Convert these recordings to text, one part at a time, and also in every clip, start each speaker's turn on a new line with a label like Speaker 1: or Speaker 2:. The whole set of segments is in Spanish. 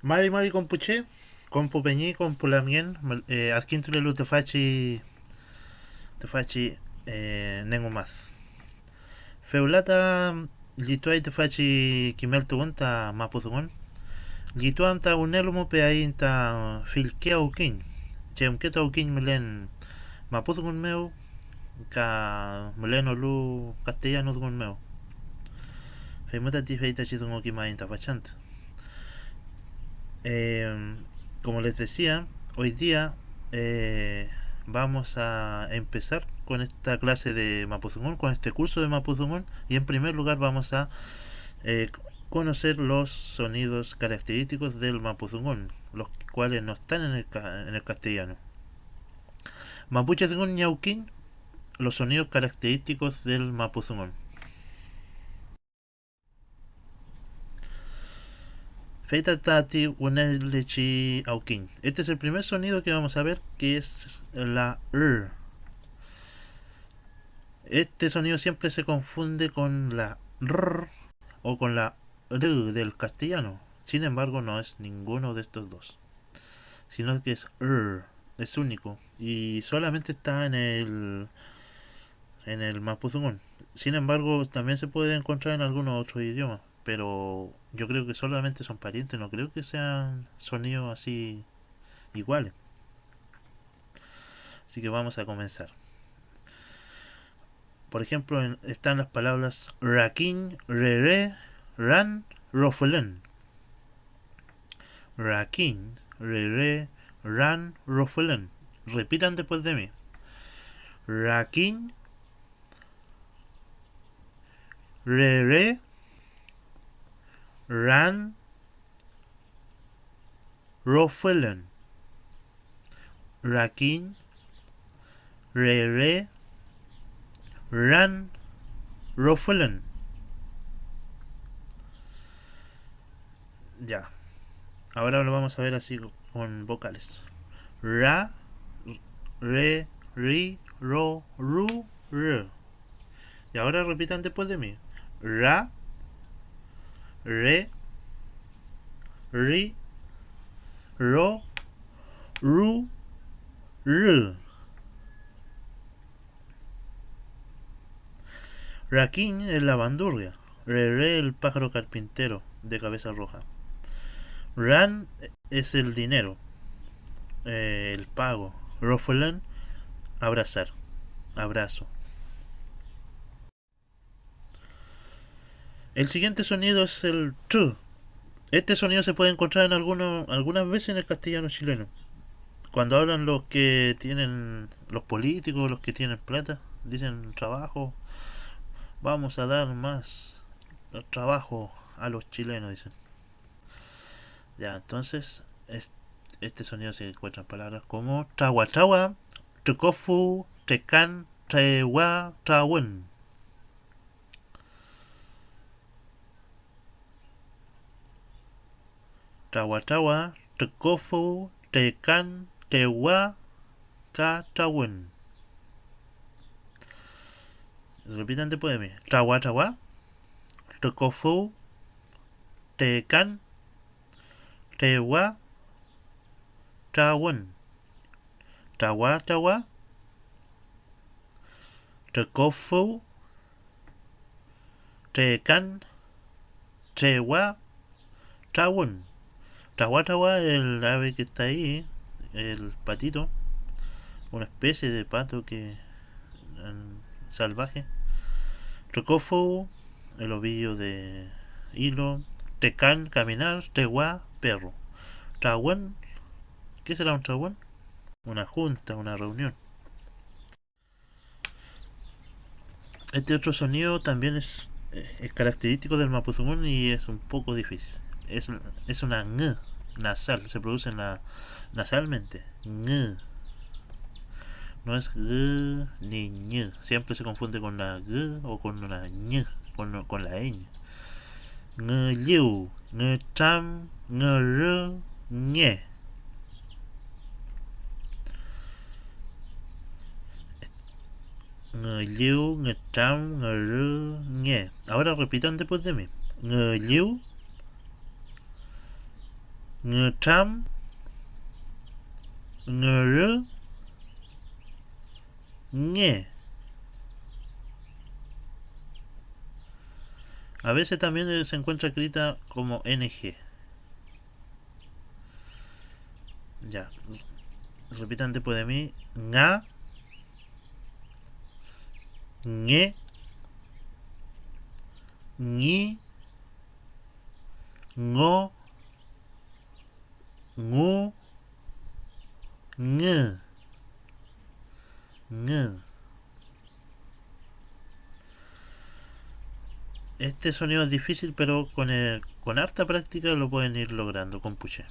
Speaker 1: Mari Mari Compuche, Compu Peñi, Compu Lamien, Adquintule Lu te faci nengo más. Feulata Lituai te faci Kimel Tugunta Mapuzugon, Lituam ta unelumo pe ahí ta filkea ukin. Chem keta ukin melen Mapuzugon meu, ka melen olu castellano gun meu. Feimata ti feita chizungo kimain ta fachant. Eh, Como les decía, hoy día vamos a empezar con esta clase de Mapuzungún, con este curso de Mapuzungún, y en primer lugar vamos a eh, conocer los sonidos característicos del Mapuzungún, los cuales no están en el castellano. Mapuche Zungún Ñauquín, los sonidos característicos del Mapuzungún. Feita Tati Unelechi Aukin. Este es el primer sonido que vamos a ver, que es la R. Este sonido siempre se confunde con la R o con la R del castellano. Sin embargo, no es ninguno de estos dos, sino que es R. Es único y solamente está en el Mapuzungún. Sin embargo, también se puede encontrar en algunos otros idiomas, pero yo creo que solamente son parientes, no creo que sean sonidos así iguales. Así que vamos a comenzar. Por ejemplo, están las palabras rakin, rere, ran, rofelen. Rakin, rere, ran, rofelen. Repitan después de mí. Rakin, rere, ran, rofelen. Rakin, rere, ran, rofelen. Ya. Ahora lo vamos a ver así con vocales. Ra, re, ri, ro, ru, r. Y ahora repitan después de mí. Ra, re, ri, ro, ru, r. Raquín es la bandurria. Re, el pájaro carpintero de cabeza roja. Ran es el dinero, el pago. Rofelan, abrazar, abrazo. El siguiente sonido es el tr. Este sonido se puede encontrar en algunas veces en el castellano chileno. Cuando hablan los que tienen, los políticos, los que tienen plata, dicen trabajo, vamos a dar más trabajo a los chilenos, dicen. Ya, entonces, este sonido se encuentra en palabras como trawa, tukofu, tecan, trewa, trawin. Tawa, tukofu, tecan, tewa, ka, trawin. Repitan después de mí. Tawa, tukofu, tecan, tewa, trawin. Tawa, tukofu, tecan, tewa, trawin. Tawa, el ave que está ahí, el patito, una especie de pato que salvaje. Tocófogo, el ovillo de hilo. Tecán, caminar. Tehuá, perro. Trahuán, ¿qué será un trahuán? Una junta, una reunión. Este otro sonido también es característico del mapuzungún y es un poco difícil. Es una ng nasal, se produce nasalmente. Ng. No es g ni ñ. Siempre se confunde con la g o con la ñ, con la ñ. Ng liu, ng tam, ng r, ñe. Ng liu, ng tam, ng r, ñe. Ahora repitan después de mí. Ng liu, ngcham, ngr, nge. A veces también se encuentra escrita como ng. Ya, repitan después de mí. Nga, nge, ñi, ngo, ngu, ng, ng. Este sonido es difícil, pero con harta práctica lo pueden ir logrando con puche.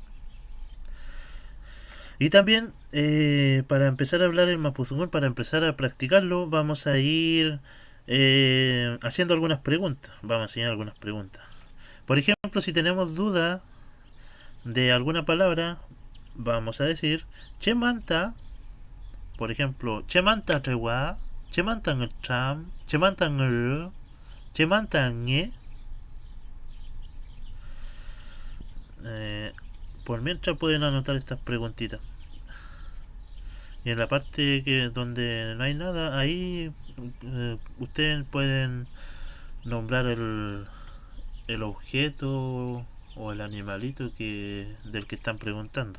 Speaker 1: Y también, para empezar a hablar el mapuzungún, para empezar a practicarlo, vamos a ir haciendo algunas preguntas. Vamos a enseñar algunas preguntas. Por ejemplo, si tenemos duda de alguna palabra, vamos a decir chemanta. Por ejemplo, chemanta trewa, chemanta ngcham, chemanta ngr, chemanta nge. Por mientras pueden anotar estas preguntitas. Y en la parte donde no hay nada, ahí ustedes pueden nombrar el objeto o el animalito del que están preguntando.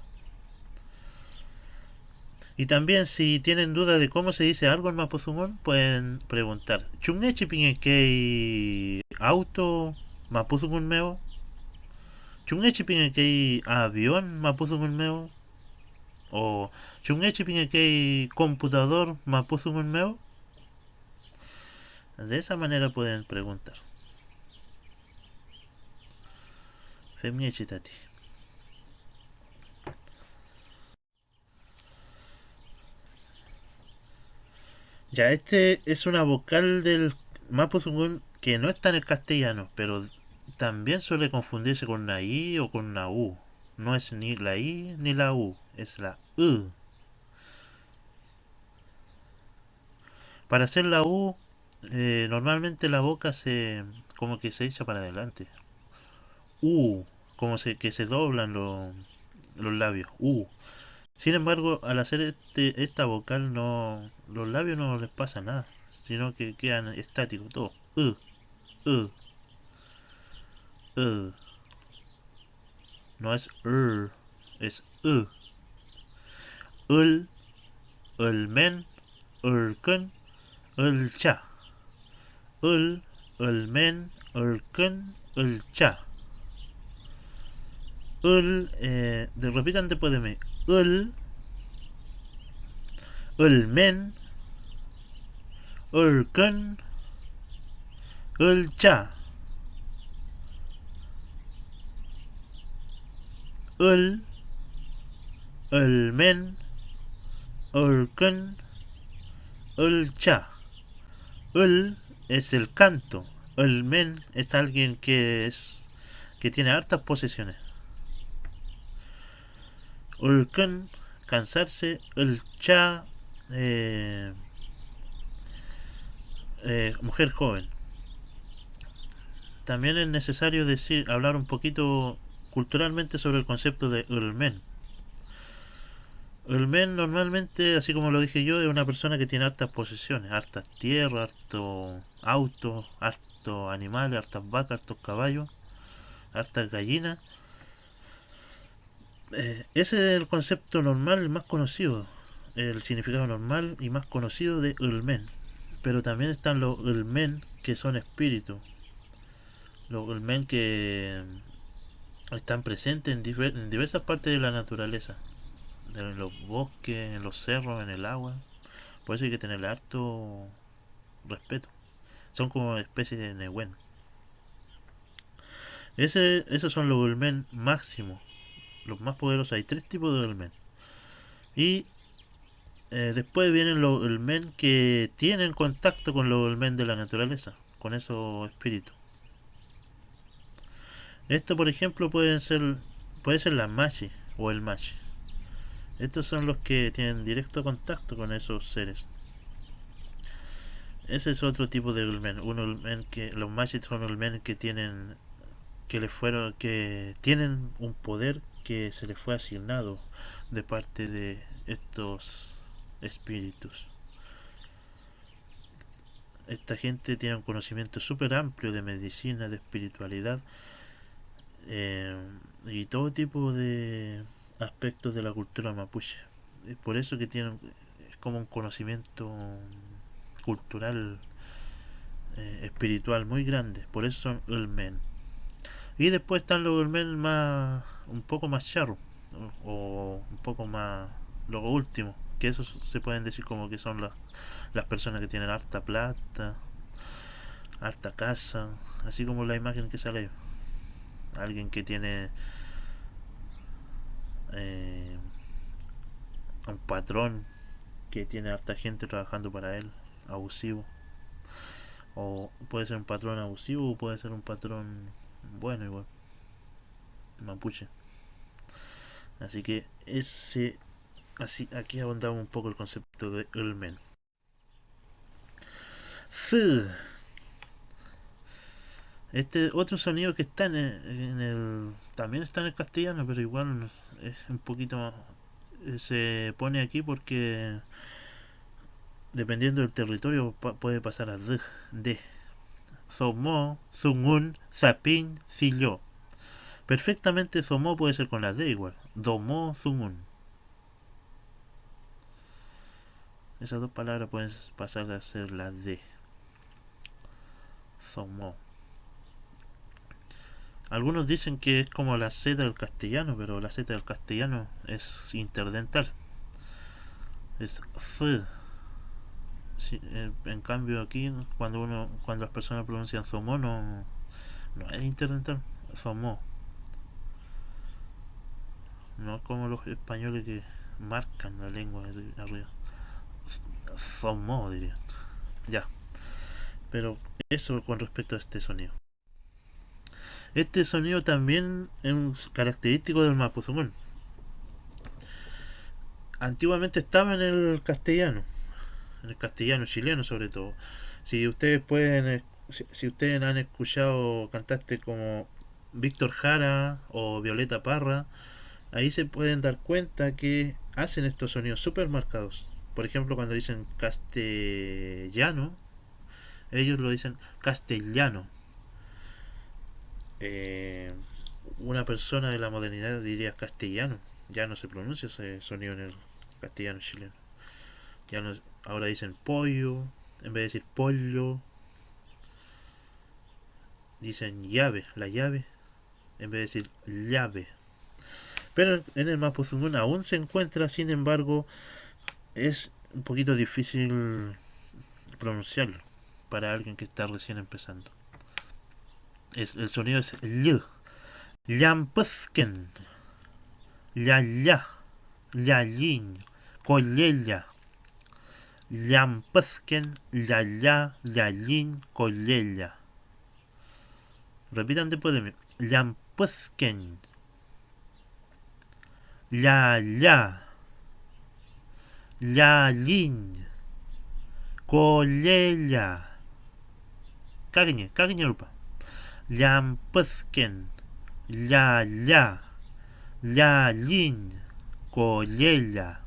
Speaker 1: Y también si tienen duda de cómo se dice algo en Mapuzungún, pueden preguntar. Chungechi pinge auto Mapuzungún meo. Chungechi pinge avión Mapuzungún meo. O chungechi pinge computador Mapuzungún meo. De esa manera pueden preguntar. Femiechi tati. Ya, este es una vocal del Mapuzungún que no está en el castellano, pero también suele confundirse con una I o con una U. No es ni la I ni la U, es la U. Para hacer la U, normalmente la boca como que se echa para adelante. U, que se doblan los labios. U. Sin embargo, al hacer esta vocal, no, los labios no les pasa nada, sino que quedan estáticos todos. Uh, uh. No es es ul, ulmen, ulkun, ulcha. Ulmen, ulkun, ulcha. Repitan después de mí. Ulmen, ulkun, ulcha. Ulmen, ulkun, ulcha. Ul es el canto. Ulmen es alguien que tiene hartas posesiones. Ulkun, cansarse. Ulcha, mujer joven. También es necesario hablar un poquito culturalmente sobre el concepto de ulmen. Ulmen normalmente, así como lo dije yo, es una persona que tiene hartas posesiones, hartas tierras, harto autos, hartos animales, hartas vacas, hartos caballos, hartas gallinas. Ese es el concepto normal, el más conocido, el significado normal y más conocido de ulmen. Pero también están los ulmen que son espíritus, los ulmen que están presentes en diversas partes de la naturaleza, en los bosques, en los cerros, en el agua. Por eso hay que tenerle harto respeto. Son como especies de Nehuen. Esos son los dolmen máximos, los más poderosos. Hay tres tipos de dolmen. Y después vienen los dolmen que tienen contacto con los dolmen de la naturaleza, con esos espíritus. Esto, por ejemplo, puede ser la machi o el machi. Estos son los que tienen directo contacto con esos seres. Ese es otro tipo de ulmen. Un ulmen que los machis son ulmen que tienen un poder que se les fue asignado de parte de estos espíritus. Esta gente tiene un conocimiento súper amplio de medicina, de espiritualidad, eh, y todo tipo de aspectos de la cultura mapuche. Es por eso que tienen, es como un conocimiento cultural, espiritual muy grande. Por eso son Ulmen. Y después están los Ulmen más, un poco más charros, o un poco más, lo último, que esos se pueden decir como que son las personas que tienen harta plata, harta casa, así como la imagen que sale. Alguien que tiene, eh, un patrón que tiene harta gente trabajando para él, abusivo. O puede ser un patrón abusivo o puede ser un patrón bueno igual, mapuche. Así que ese, así aquí ahondamos un poco el concepto de Ulmen. Th. Este otro sonido que está en el también está en el castellano, pero igual es un poquito más, se pone aquí porque dependiendo del territorio puede pasar a de Somo, Sungun, Zapin, Silo. Perfectamente Somo puede ser con la D igual. Domo, Sungun. Esas dos palabras pueden pasar a ser la D. Somo. Algunos dicen que es como la Z del castellano, pero la Z del castellano es interdental. Es Z. Sí, en cambio aquí cuando las personas pronuncian Somo no es interdental. Somo. No es como los españoles que marcan la lengua arriba. Somo diría. Ya. Pero eso con respecto a este sonido. Este sonido también es un característico del mapuzungún. Antiguamente estaba en el castellano chileno sobre todo. Si ustedes pueden, si ustedes han escuchado cantantes como Víctor Jara o Violeta Parra, ahí se pueden dar cuenta que hacen estos sonidos súper marcados. Por ejemplo, cuando dicen castellano, ellos lo dicen castellano. Eh, una persona de la modernidad diría castellano. Ya no se pronuncia ese sonido en el castellano chileno. Ya no, ahora dicen pollo, en vez de decir pollo, dicen llave, la llave, en vez de decir llave. Pero en el Mapuzungún aún se encuentra, sin embargo, es un poquito difícil pronunciarlo para alguien que está recién empezando. El sonido es ll, llampuzken, ya ya, yallin, colella, llampuzken, ya ya, yallin, colella. Repitan después de mí. Llampuzken, ya ya, yallin, colella. Caguiñe ulpa. Llampuzken, ya ya, yallin, colella.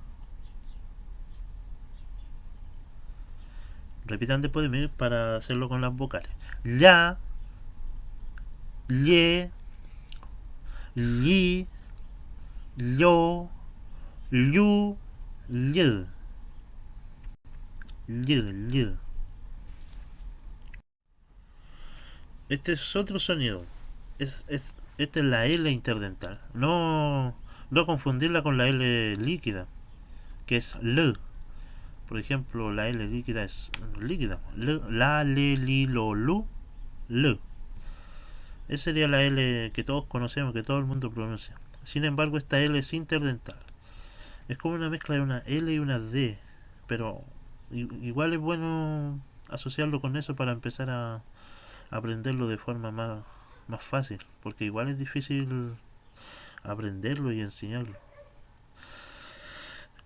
Speaker 1: Repitan después de mí para hacerlo con las vocales. Ya, ye, li, lo, lu, ll. Ll. Este es otro sonido. Esta es la L interdental. No confundirla con la L líquida, que es L. Por ejemplo, la L líquida es líquida. La, le, li, lo, lu, L. Esa sería la L que todos conocemos, que todo el mundo pronuncia. Sin embargo, esta L es interdental. Es como una mezcla de una L y una D. Pero igual es bueno asociarlo con eso para empezar a aprenderlo de forma más fácil. Porque igual es difícil aprenderlo y enseñarlo.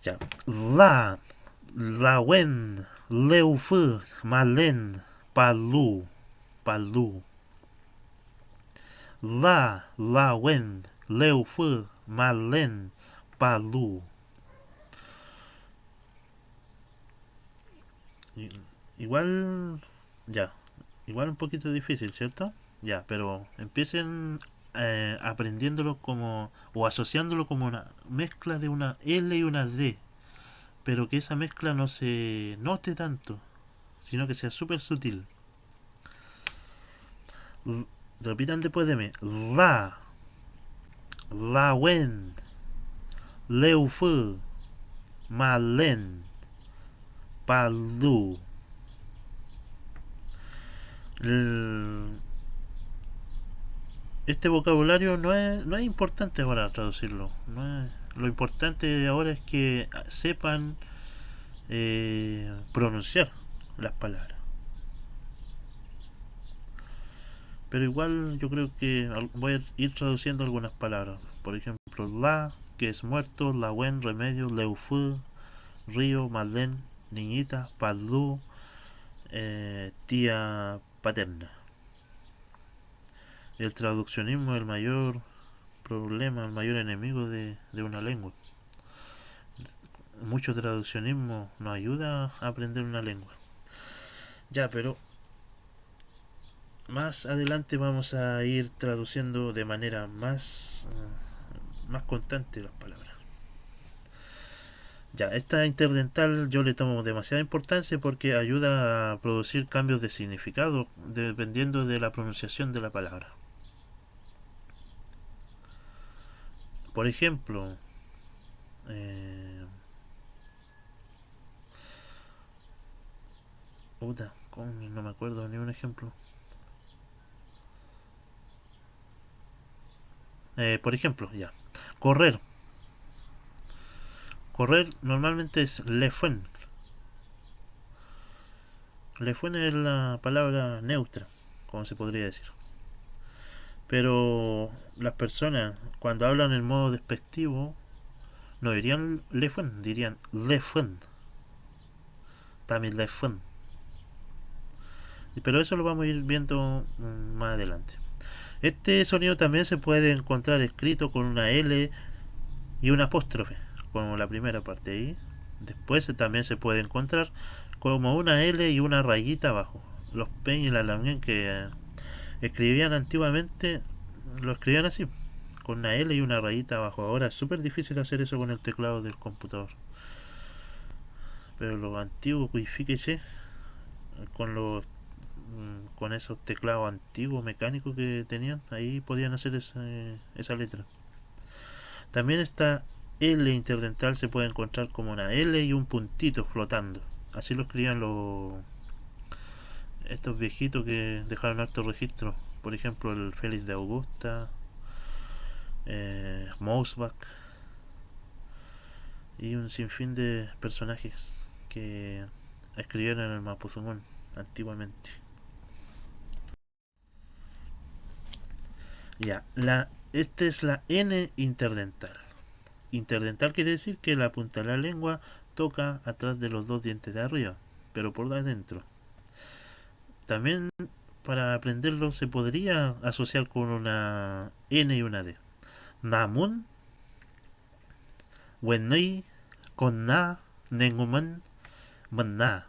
Speaker 1: Ya. La wen, leufu, malen, palu, palu. La wen, leufu, Malen, Palu. Igual, ya, igual un poquito difícil, ¿cierto? Ya, pero empiecen aprendiéndolo como, o asociándolo como una mezcla de una L y una D, pero que esa mezcla no se note tanto, sino que sea súper sutil. Repitan después de mí. La Wen, Leu Fu, Malen, Palu. Este vocabulario no es importante ahora traducirlo. Lo importante ahora es que sepan pronunciar las palabras. Pero igual yo creo que voy a ir traduciendo algunas palabras. Por ejemplo, la, que es muerto, la buen remedio, leufu, río, malén, niñita, palú, tía paterna. El traduccionismo es el mayor problema, el mayor enemigo de una lengua. Mucho traduccionismo nos ayuda a aprender una lengua. Ya, pero más adelante vamos a ir traduciendo de manera más constante las palabras. Ya, esta interdental yo le tomo demasiada importancia porque ayuda a producir cambios de significado dependiendo de la pronunciación de la palabra. Por ejemplo, eh, puta, no me acuerdo ni un ejemplo. Por ejemplo, ya, correr. Correr normalmente es le fuen. Le fuen es la palabra neutra, como se podría decir. Pero las personas, cuando hablan en modo despectivo, no dirían le fuen, dirían le fuen. También le fuen. Pero eso lo vamos a ir viendo más adelante. Este sonido también se puede encontrar escrito con una L y una apóstrofe, como la primera parte ahí. Después también se puede encontrar como una L y una rayita abajo. Los Pen y la Lamien que escribían antiguamente lo escribían así, con una L y una rayita abajo. Ahora es súper difícil hacer eso con el teclado del computador. Pero lo antiguo, fíjese, con los con esos teclados antiguos mecánicos que tenían, ahí podían hacer esa letra. También esta L interdental se puede encontrar como una L y un puntito flotando. Así lo escribían estos viejitos que dejaron alto registro. Por ejemplo, el Félix de Augusta, Mousebach y un sinfín de personajes que escribieron en el Mapuzungún antiguamente. Ya, esta es la N interdental. Interdental quiere decir que la punta de la lengua toca atrás de los dos dientes de arriba, pero por adentro. También para aprenderlo se podría asociar con una N y una D. Namun, Wenei, Konna, Nenguman, Manna.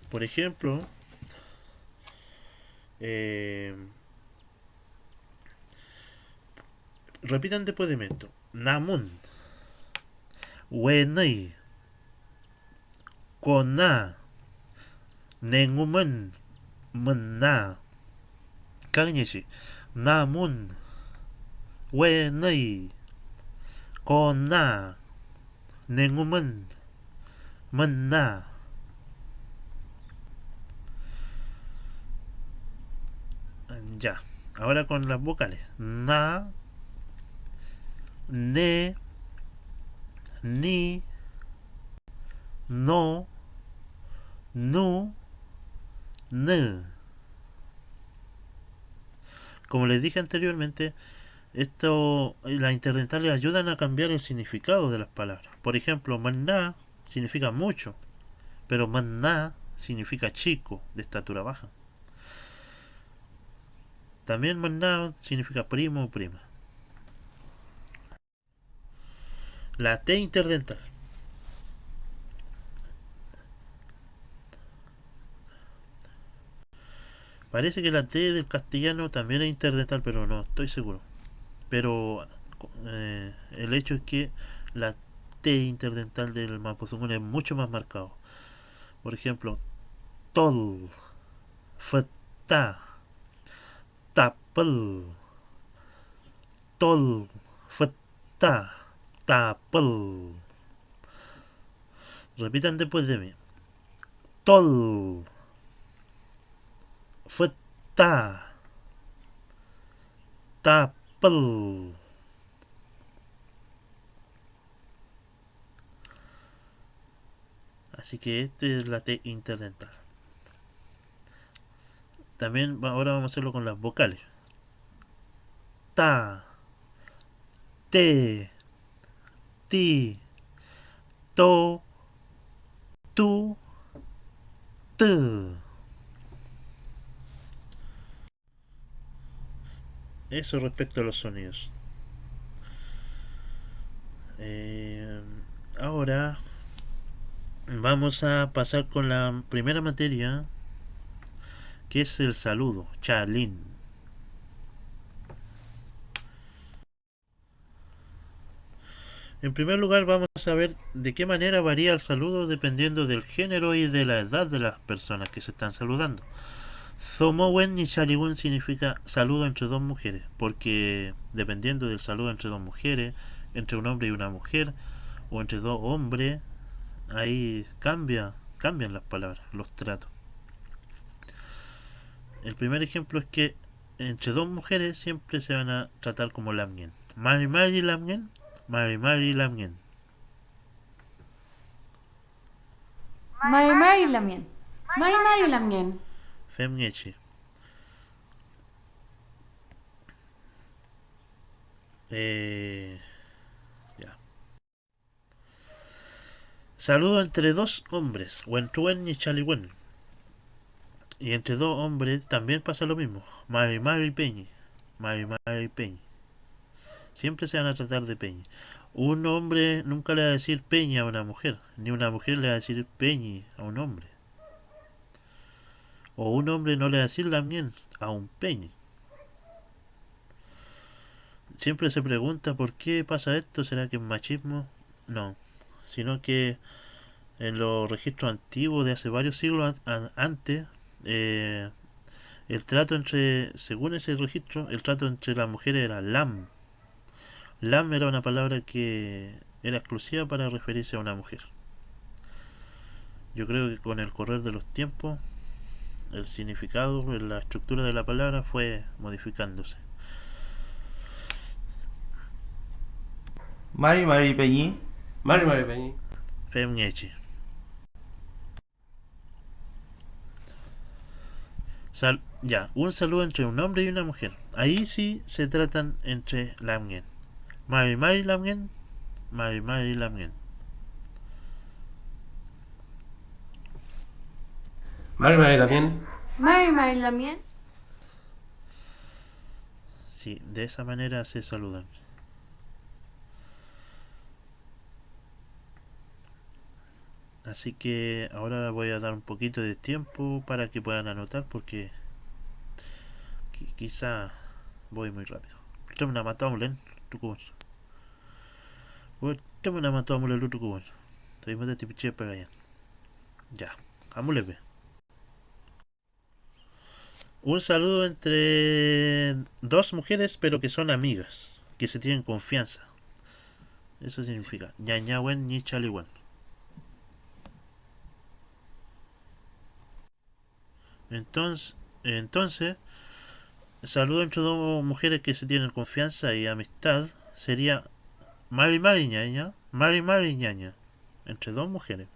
Speaker 1: Por ejemplo, eh, repitan después de mí esto. Namun, Wenei, Konna, Nenguman, Manna. Kagnishi. Namun, Wenei, Konna, Nenguman, Manna. Ya. Ahora con las vocales. Na, ne, ni, no, nu, ne. Como les dije anteriormente, las interdentales ayudan a cambiar el significado de las palabras. Por ejemplo, maná significa mucho, pero maná significa chico, de estatura baja. También manao significa primo o prima. La T interdental. Parece que la T del castellano también es interdental, pero no estoy seguro. Pero el hecho es que la T interdental del mapudungun es mucho más marcado. Por ejemplo, tol, feta, tapel, tol, feta, tapel. Repitan después de mí. Tol, feta, tapel. Así que este es la T interdental. También ahora vamos a hacerlo con las vocales. Ta, te, ti, to, tu, te. Eso respecto a los sonidos. Eh, Ahora vamos a pasar con la primera materia, que es el saludo, Chalín. En primer lugar vamos a ver de qué manera varía el saludo dependiendo del género y de la edad de las personas que se están saludando. Zomowen y Chaliwen significa saludo entre dos mujeres, porque dependiendo del saludo entre dos mujeres, entre un hombre y una mujer, o entre dos hombres, ahí cambian las palabras, los tratos. El primer ejemplo es que entre dos mujeres siempre se van a tratar como lamien. Mari Mari lamien, Mari Mari lamien.
Speaker 2: Mari Mari Lamien. Mari Mari Lamien.
Speaker 1: Femniechi. Ya. Saludo entre dos hombres, Wentuen y Chaliwen. Y entre dos hombres también pasa lo mismo. Mari Mari Peñi. Mari Mari Peñi. Siempre se van a tratar de Peñi. Un hombre nunca le va a decir Peña a una mujer, ni una mujer le va a decir Peñi a un hombre. O un hombre no le va a decir Lamien a un Peñi. Siempre se pregunta por qué pasa esto, ¿será que es machismo? No, sino que en los registros antiguos de hace varios siglos antes, eh, el trato entre, según ese registro, el trato entre las mujeres era lam. Lam era una palabra que era exclusiva para referirse a una mujer. Yo creo que con el correr de los tiempos, el significado, la estructura de la palabra fue modificándose.
Speaker 3: Mari Mari Peñi.
Speaker 4: Mari Mari Peñi.
Speaker 1: Femniechi. Ya, un saludo entre un hombre y una mujer. Ahí sí se tratan entre lamien. Mari Mari lamien, Mari Mari lamien.
Speaker 4: Mari Mari Lamien.
Speaker 2: Mari Mari Lamien.
Speaker 1: Sí, de esa manera se saludan. Así que ahora voy a dar un poquito de tiempo para que puedan anotar porque quizá voy muy rápido. Tome una matámosle, tucubón. Tome una matámosle, tucubón. Estoy muy de tipiche para allá. Ya, amuleve. Un saludo entre dos mujeres pero que son amigas, que se tienen confianza. Eso significa ñañawen ni chaliwen. Entonces, saludo entre dos mujeres que se tienen confianza y amistad sería Mari Mari ñaña, Mari Mari ñaña. Entre dos mujeres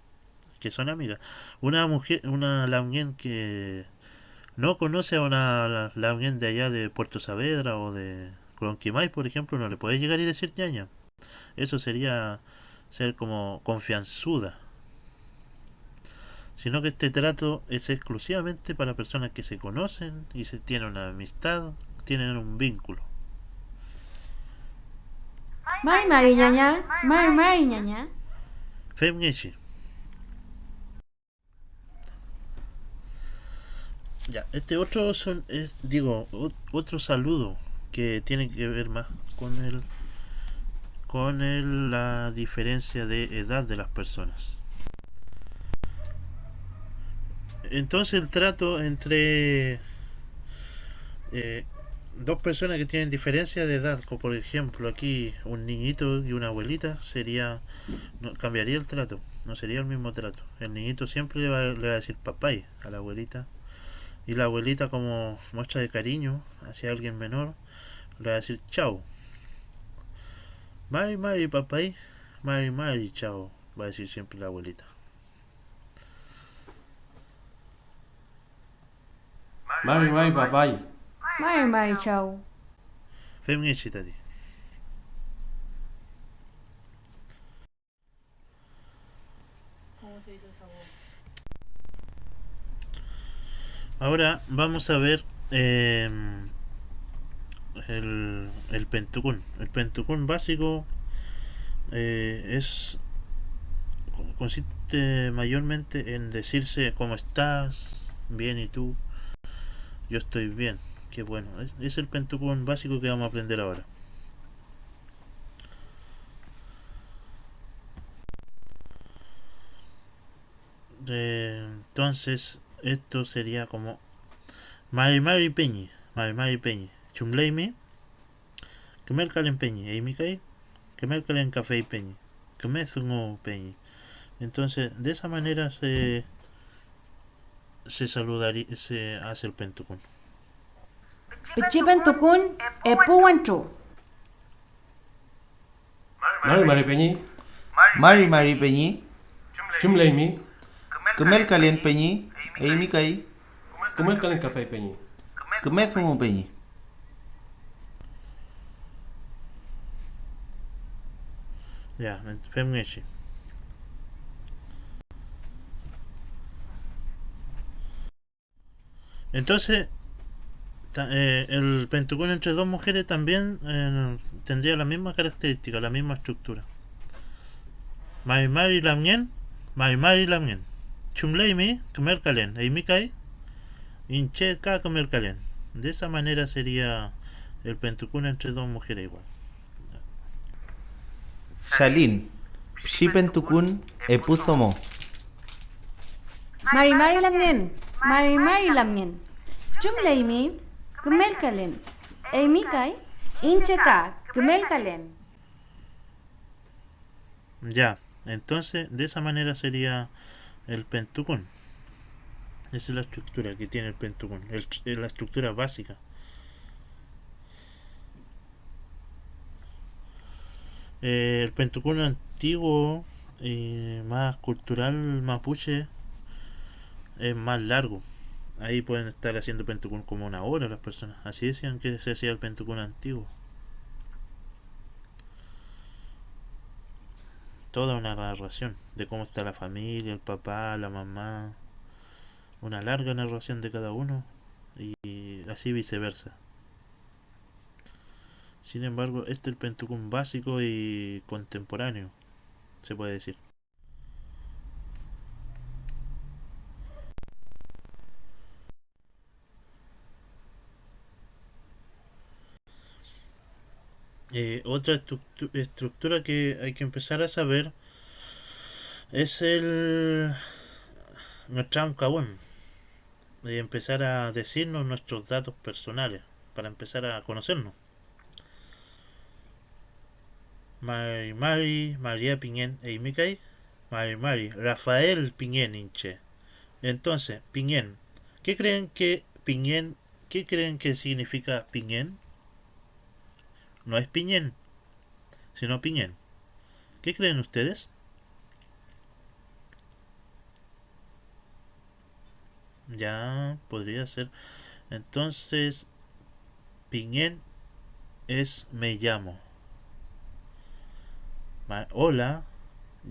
Speaker 1: que son amigas. Una mujer, una lamien que no conoce a una lamien de allá de Puerto Saavedra o de Cronquimay, por ejemplo, no le puede llegar y decir ñaña. Eso sería ser como confianzuda. Sino que este trato es exclusivamente para personas que se conocen y se tienen una amistad tienen un vínculo.
Speaker 2: Mari Mari ñaña, Mari Mari ñaña.
Speaker 1: Femnyechi. Ya, este otro son, otro saludo que tiene que ver más con la diferencia de edad de las personas. Entonces el trato entre dos personas que tienen diferencia de edad, como por ejemplo aquí un niñito y una abuelita, cambiaría el trato, no sería el mismo trato. El niñito siempre le va a decir papay a la abuelita, y la abuelita, como muestra de cariño hacia alguien menor, le va a decir chao. Mari Mari papay, Mari Mari chao, va a decir siempre la abuelita.
Speaker 4: Mari Mari Papay.
Speaker 2: Mari Mari chao.
Speaker 1: Femnichi tati. Ahora vamos a ver el pentucún. El pentucún básico consiste mayormente en decirse cómo estás, bien, y tú. Yo estoy bien, qué bueno. Es el pentucún básico que vamos a aprender ahora. Entonces esto sería como Mari Mari Peñi, Mari Mari Peñi, Chumleimi, Kemerkalen Peñi, Eimikai, Kemerkalen Café Peñi, Kemesungo Peñi. Entonces de esa manera se saludaría, se hace el pentucún.
Speaker 2: Pichipen tukun epuantru.
Speaker 4: Mari Mari Peñi.
Speaker 3: Mari Mari Peñi,
Speaker 4: Chumleimi.
Speaker 3: Kemel Kalian Peñi, Amy Kai,
Speaker 4: Kumel Kalen Café Peñi.
Speaker 3: Kemes Mo Peñi.
Speaker 1: Ya, Femnechi. Entonces el pentucún entre dos mujeres también tendría la misma característica, la misma estructura. Mari Mari Lamien, Mari Mari Lamien, Chumleimi, Kemerkalen, Eimikai, Inche Ka Kemerkalen. De esa manera sería el pentucún entre dos mujeres igual.
Speaker 3: Shalin, Shipen Tukun, Epuzomo.
Speaker 2: Mari Mari lamien, Mari Mari lamien. Chumleimi, Kemelkalen. Eimikai, Incheka, Kemelkalen.
Speaker 1: Ya, entonces de esa manera sería el pentucún. Esa es la estructura que tiene el pentucún, la estructura básica. El pentucún antiguo y más cultural mapuche es más largo. Ahí pueden estar haciendo pentucún como una hora las personas. Así decían que se hacía el pentucún antiguo. Toda una narración de cómo está la familia, el papá, la mamá. Una larga narración de cada uno y así viceversa. Sin embargo, este es el pentucún básico y contemporáneo, se puede decir. Otra estructura que hay que empezar a saber es el nuestro Kawun, de empezar a decirnos nuestros datos personales para empezar a conocernos. Mari Mari, María Piñén e Imikai, Mari Mari, Rafael Piñén Inche. Entonces, Piñén, ¿qué creen que significa Piñén? No es Piñén, sino Piñén. ¿Qué creen ustedes? Ya, podría ser. Entonces, Piñén es me llamo. Hola,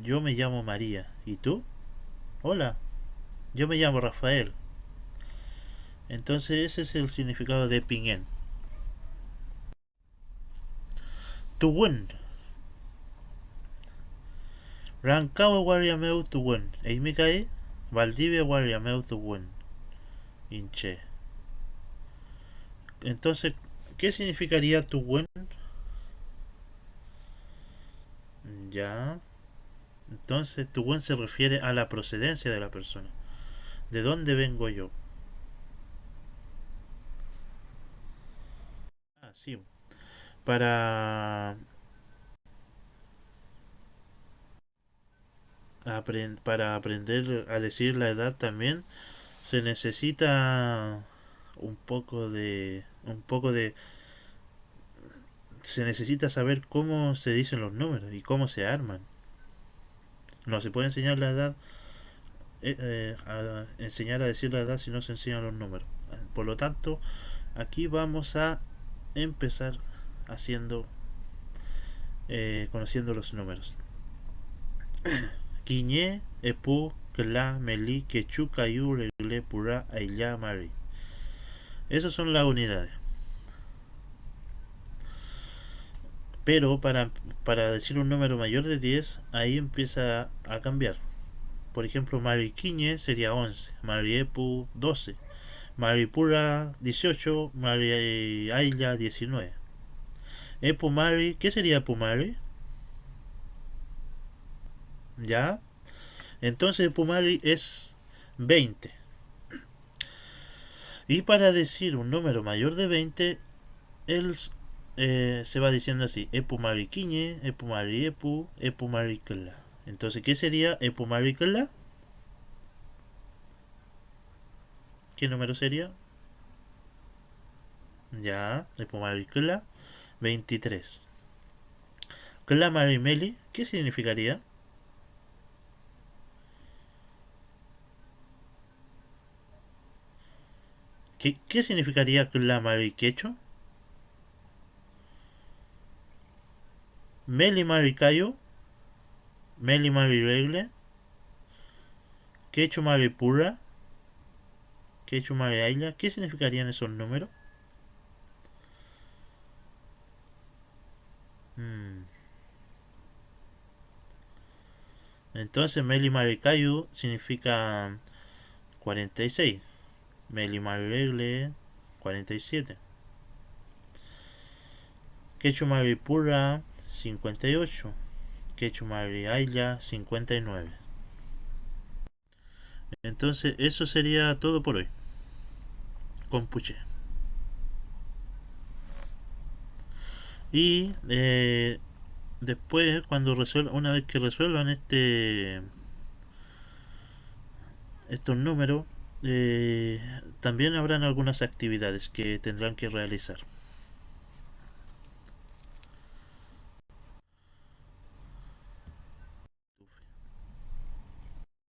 Speaker 1: yo me llamo María. ¿Y tú? Hola, yo me llamo Rafael. Entonces ese es el significado de Piñén. tuwen. Rancagua Guariameu tuwen. Eimikai Valdivia Guariameu tuwen. Inche. Entonces, ¿qué significaría tuwen? Ya. Entonces, tuwen se refiere a la procedencia de la persona. ¿De dónde vengo yo? Ah, sí. Para para aprender a decir la edad también se necesita un poco de se necesita saber cómo se dicen los números y cómo se arman. No se puede enseñar la edad, a enseñar a decir la edad si no se enseñan los números. Por lo tanto, aquí vamos a empezar haciendo conociendo los números. Quiñé, Epu, Kla, Meli, Quechu, Cayu, Regle, Pura, Ailla, Mari. Esas son las unidades. Pero para decir un número mayor de 10, ahí empieza a cambiar. Por ejemplo, Mariquiñe sería 11, Mariepu 12, Maripura 18, Mari Ailla 19. Epumari, ¿qué sería Epumari? ¿Ya? Entonces Epumari es 20. Y para decir un número mayor de 20, él se va diciendo así: Epumariquiñe, Epumariepu, Epumaricla. Entonces, ¿qué sería Epumaricla? ¿Qué número sería? Ya, Epumaricla 23. Clamarimeli, ¿qué significaría? ¿Qué significaría Clamariquecho? Meli Maricayo, Meli Mariregle, Quecho Maripura, Quecho Mariaila. ¿Qué significarían esos números? Entonces Meli Maricayo significa 46. Meli Mariregle 47. Quecho Maripura 58. Quecho Mariaila 59. Entonces eso sería todo por hoy. Compuche. Y después, una vez que resuelvan estos números, también habrán algunas actividades que tendrán que realizar.